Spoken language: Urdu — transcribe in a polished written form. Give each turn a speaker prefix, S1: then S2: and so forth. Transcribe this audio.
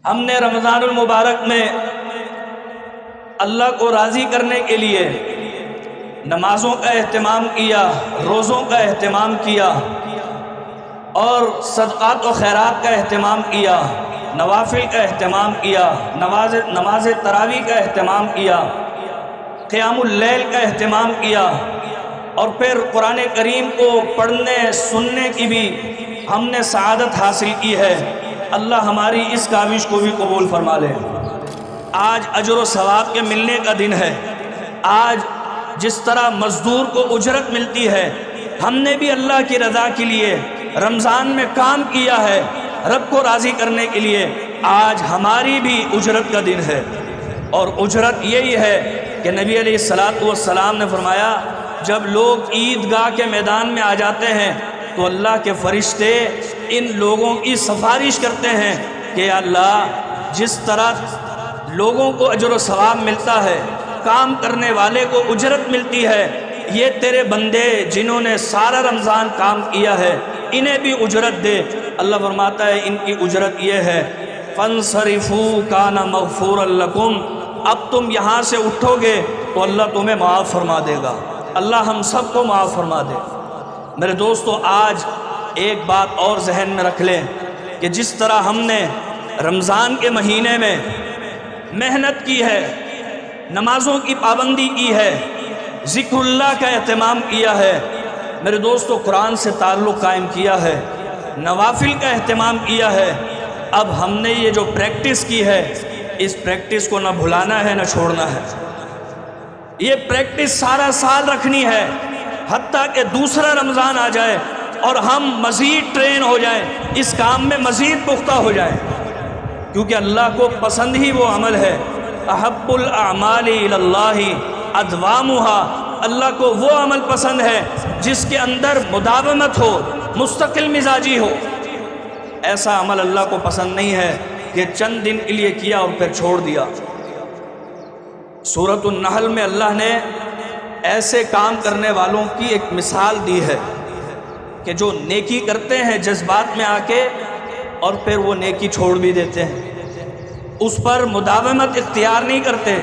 S1: ہم نے رمضان المبارک میں اللہ کو راضی کرنے کے لیے نمازوں کا اہتمام کیا، روزوں کا اہتمام کیا اور صدقات و خیرات کا اہتمام کیا، نوافل کا اہتمام کیا، نماز تراویح کا اہتمام کیا، قیام اللیل کا اہتمام کیا، اور پھر قرآن کریم کو پڑھنے سننے کی بھی ہم نے سعادت حاصل کی ہے۔ اللہ ہماری اس کاوش کو بھی قبول فرما لے۔ آج اجر و ثواب کے ملنے کا دن ہے۔ آج جس طرح مزدور کو اجرت ملتی ہے، ہم نے بھی اللہ کی رضا کے لیے رمضان میں کام کیا ہے، رب کو راضی کرنے کے لیے۔ آج ہماری بھی اجرت کا دن ہے، اور اجرت یہی ہے کہ نبی علیہ السلام نے فرمایا جب لوگ عیدگاہ کے میدان میں آ جاتے ہیں تو اللہ کے فرشتے ان لوگوں کی سفارش کرتے ہیں کہ یا اللہ، جس طرح لوگوں کو اجر و ثواب ملتا ہے، کام کرنے والے کو اجرت ملتی ہے، یہ تیرے بندے جنہوں نے سارا رمضان کام کیا ہے انہیں بھی اجرت دے۔ اللہ فرماتا ہے ان کی اجرت یہ ہے فَانصَرِفُوا كَانَ مَغْفُورًا لَكُمْ، اب تم یہاں سے اٹھو گے تو اللہ تمہیں معاف فرما دے گا۔ اللہ ہم سب کو معاف فرما دے۔ میرے دوستو، آج ایک بات اور ذہن میں رکھ لیں کہ جس طرح ہم نے رمضان کے مہینے میں محنت کی ہے، نمازوں کی پابندی کی ہے، ذکر اللہ کا اہتمام کیا ہے، میرے دوستو قرآن سے تعلق قائم کیا ہے، نوافل کا اہتمام کیا ہے، اب ہم نے یہ جو پریکٹس کی ہے اس پریکٹس کو نہ بھلانا ہے نہ چھوڑنا ہے۔ یہ پریکٹس سارا سال رکھنی ہے، حتیٰ کہ دوسرا رمضان آ جائے اور ہم مزید ٹرین ہو جائیں، اس کام میں مزید پختہ ہو جائیں، کیونکہ اللہ کو پسند ہی وہ عمل ہے۔ احب الاعمال الی اللہ ادوامها، اللہ کو وہ عمل پسند ہے جس کے اندر مداومت ہو، مستقل مزاجی ہو۔ ایسا عمل اللہ کو پسند نہیں ہے کہ چند دن کے لیے کیا اور پھر چھوڑ دیا۔ سورۃ النحل میں اللہ نے ایسے کام کرنے والوں کی ایک مثال دی ہے کہ جو نیکی کرتے ہیں جذبات میں آ کے اور پھر وہ نیکی چھوڑ بھی دیتے ہیں، اس پر مداومت اختیار نہیں کرتے۔